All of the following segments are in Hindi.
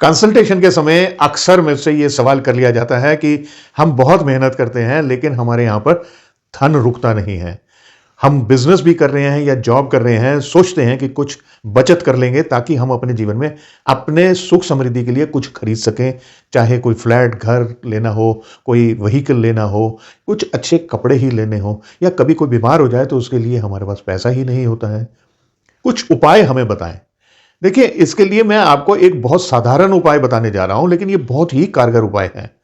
कंसल्टेशन के समय अक्सर मुझसे ये सवाल कर लिया जाता है कि हम बहुत मेहनत करते हैं लेकिन हमारे यहाँ पर धन रुकता नहीं है। हम बिजनेस भी कर रहे हैं या जॉब कर रहे हैं, सोचते हैं कि कुछ बचत कर लेंगे ताकि हम अपने जीवन में अपने सुख समृद्धि के लिए कुछ खरीद सकें। चाहे कोई फ्लैट घर लेना हो, कोई व्हीकल लेना हो, कुछ अच्छे कपड़े ही लेने हो, या कभी कोई बीमार हो जाए तो उसके लिए हमारे पास पैसा ही नहीं होता है। कुछ उपाय हमें बताएं। देखिए, इसके लिए मैं आपको एक बहुत साधारण उपाय बताने जा रहा हूं, लेकिन ये बहुत ही कारगर उपाय है।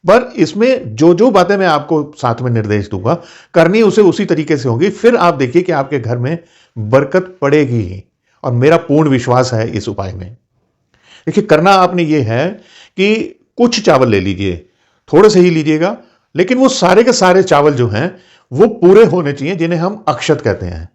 पर इसमें जो जो बातें मैं आपको साथ में निर्देश दूंगा, करनी उसे उसी तरीके से होगी। फिर आप देखिए कि आपके घर में बरकत पड़ेगी ही, और मेरा पूर्ण विश्वास है इस उपाय में। देखिए, करना आपने ये है कि कुछ चावल ले लीजिए, थोड़े से ही लीजिएगा, लेकिन वो सारे के सारे चावल जो हैं वो पूरे होने चाहिए, जिन्हें हम अक्षत कहते हैं।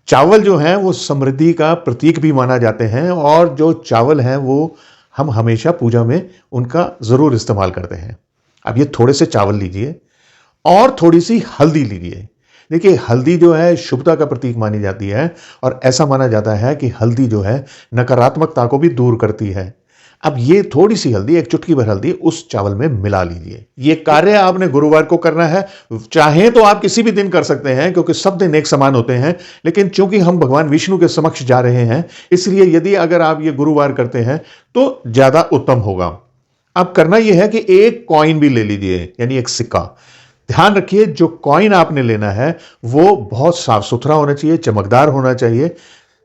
चावल जो हैं वो समृद्धि का प्रतीक भी माना जाते हैं, और जो चावल हैं वो हम हमेशा पूजा में उनका जरूर इस्तेमाल करते हैं। अब ये थोड़े से चावल लीजिए और थोड़ी सी हल्दी लीजिए। देखिए, हल्दी जो है शुभता का प्रतीक मानी जाती है, और ऐसा माना जाता है कि हल्दी जो है नकारात्मकता को भी दूर करती है। अब ये थोड़ी सी हल्दी, एक चुटकी भर हल्दी उस चावल में मिला लीजिए। ये कार्य आपने गुरुवार को करना है। चाहे तो आप किसी भी दिन कर सकते हैं, क्योंकि सब दिन एक समान होते हैं, लेकिन चूंकि हम भगवान विष्णु के समक्ष जा रहे हैं, इसलिए यदि अगर आप ये गुरुवार करते हैं तो ज्यादा उत्तम होगा। अब करना यह है कि एक कॉइन भी ले लीजिए, यानी एक सिक्का। ध्यान रखिए, जो कॉइन आपने लेना है वो बहुत साफ सुथरा होना चाहिए, चमकदार होना चाहिए।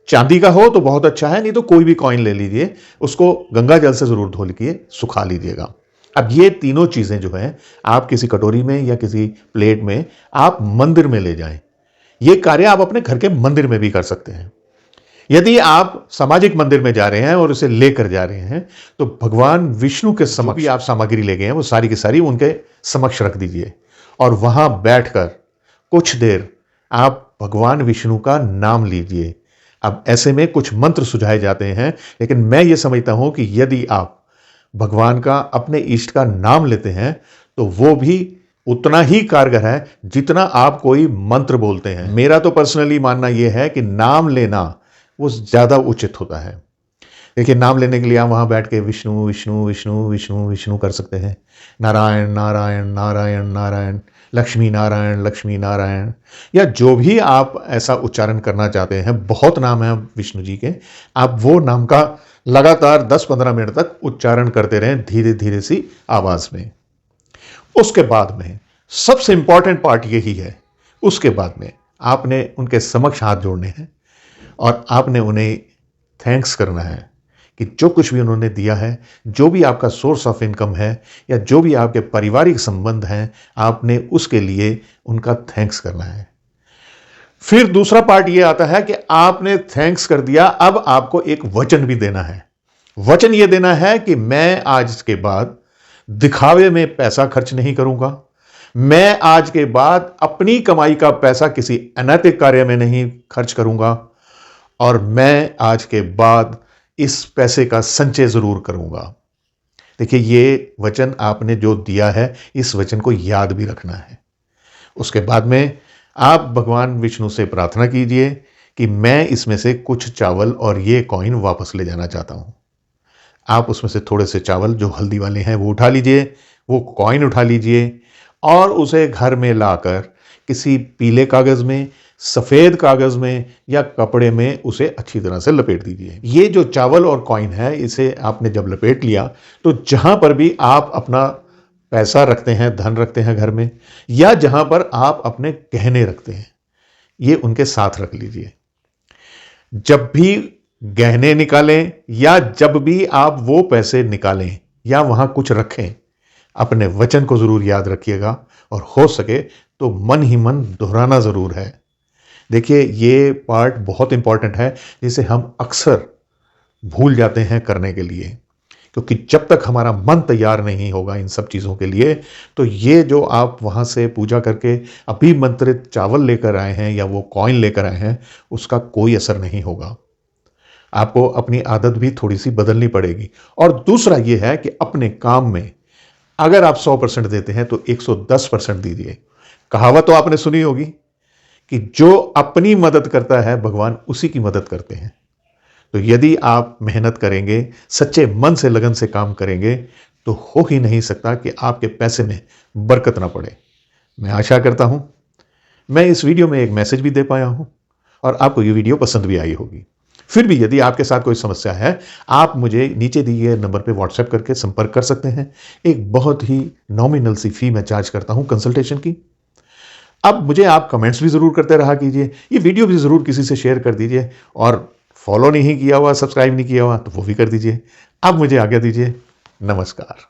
चांदी का हो तो बहुत अच्छा है, नहीं तो कोई भी कॉइन ले लीजिए, उसको गंगा जल से जरूर धो लीजिए, सुखा लीजिएगा। अब ये तीनों चीजें जो हैं आप किसी कटोरी में या किसी प्लेट में आप मंदिर में ले जाएं। ये कार्य आप अपने घर के मंदिर में भी कर सकते हैं। यदि आप सामाजिक मंदिर में जा रहे हैं और उसे लेकर जा रहे हैं, तो भगवान विष्णु के समक्ष भी आप सामग्री ले गए हैं वो सारी की सारी उनके समक्ष रख दीजिए, और वहां बैठकर कुछ देर आप भगवान विष्णु का नाम लीजिए। अब ऐसे में कुछ मंत्र सुझाए जाते हैं, लेकिन मैं ये समझता हूं कि यदि आप भगवान का, अपने इष्ट का नाम लेते हैं तो वो भी उतना ही कारगर है जितना आप कोई मंत्र बोलते हैं। मेरा तो पर्सनली मानना यह है कि नाम लेना वो ज्यादा उचित होता है। देखिए, नाम लेने के लिए आप वहां बैठ के विष्णु विष्णु विष्णु विष्णु विष्णु कर सकते हैं, नारायण नारायण नारायण नारायण, लक्ष्मी नारायण लक्ष्मी नारायण, या जो भी आप ऐसा उच्चारण करना चाहते हैं। बहुत नाम है विष्णु जी के, आप वो नाम का लगातार 10-15 मिनट तक उच्चारण करते रहें, धीरे धीरे सी आवाज में। उसके बाद में सबसे इंपॉर्टेंट पार्ट यही है, उसके बाद में आपने उनके समक्ष हाथ जोड़ने हैं और आपने उन्हें थैंक्स करना है कि जो कुछ भी उन्होंने दिया है, जो भी आपका सोर्स ऑफ इनकम है, या जो भी आपके पारिवारिक संबंध हैं, आपने उसके लिए उनका थैंक्स करना है। फिर दूसरा पार्ट यह आता है कि आपने थैंक्स कर दिया, अब आपको एक वचन भी देना है। वचन यह देना है कि मैं आज के बाद दिखावे में पैसा खर्च नहीं करूंगा, मैं आज के बाद अपनी कमाई का पैसा किसी अनैतिक कार्य में नहीं खर्च करूंगा, और मैं आज के बाद इस पैसे का संचय जरूर करूंगा। देखिए, ये वचन आपने जो दिया है, इस वचन को याद भी रखना है। उसके बाद में आप भगवान विष्णु से प्रार्थना कीजिए कि मैं इसमें से कुछ चावल और ये कॉइन वापस ले जाना चाहता हूं। आप उसमें से थोड़े से चावल जो हल्दी वाले हैं वो उठा लीजिए, वो कॉइन उठा लीजिए, और उसे घर में लाकर किसी पीले कागज में, सफेद कागज में या कपड़े में उसे अच्छी तरह से लपेट दीजिए। ये जो चावल और कॉइन है, इसे आपने जब लपेट लिया तो जहां पर भी आप अपना पैसा रखते हैं, धन रखते हैं घर में, या जहां पर आप अपने गहने रखते हैं, ये उनके साथ रख लीजिए। जब भी गहने निकालें या जब भी आप वो पैसे निकालें या वहां कुछ रखें, अपने वचन को जरूर याद रखिएगा, और हो सके तो मन ही मन दोहराना जरूर है। देखिए, ये पार्ट बहुत इंपॉर्टेंट है, जिसे हम अक्सर भूल जाते हैं करने के लिए, क्योंकि जब तक हमारा मन तैयार नहीं होगा इन सब चीज़ों के लिए, तो ये जो आप वहाँ से पूजा करके अभिमंत्रित चावल लेकर आए हैं या वो कॉइन लेकर आए हैं, उसका कोई असर नहीं होगा। आपको अपनी आदत भी थोड़ी सी बदलनी पड़ेगी। और दूसरा ये है कि अपने काम में अगर आप 100% देते हैं तो 110% दीजिए। कहावत तो आपने सुनी होगी कि जो अपनी मदद करता है भगवान उसी की मदद करते हैं। तो यदि आप मेहनत करेंगे, सच्चे मन से लगन से काम करेंगे, तो हो ही नहीं सकता कि आपके पैसे में बरकत ना पड़े। मैं आशा करता हूं मैं इस वीडियो में एक मैसेज भी दे पाया हूं और आपको ये वीडियो पसंद भी आई होगी। फिर भी यदि आपके साथ कोई समस्या है, आप मुझे नीचे दिए गए नंबर पे व्हाट्सएप करके संपर्क कर सकते हैं। एक बहुत ही नॉमिनल सी फी मैं चार्ज करता हूं कंसल्टेशन की। अब मुझे आप कमेंट्स भी ज़रूर करते रहा कीजिए, ये वीडियो भी ज़रूर किसी से शेयर कर दीजिए और फॉलो नहीं किया हुआ, सब्सक्राइब नहीं किया हुआ तो वो भी कर दीजिए। अब मुझे आज्ञा दीजिए। नमस्कार।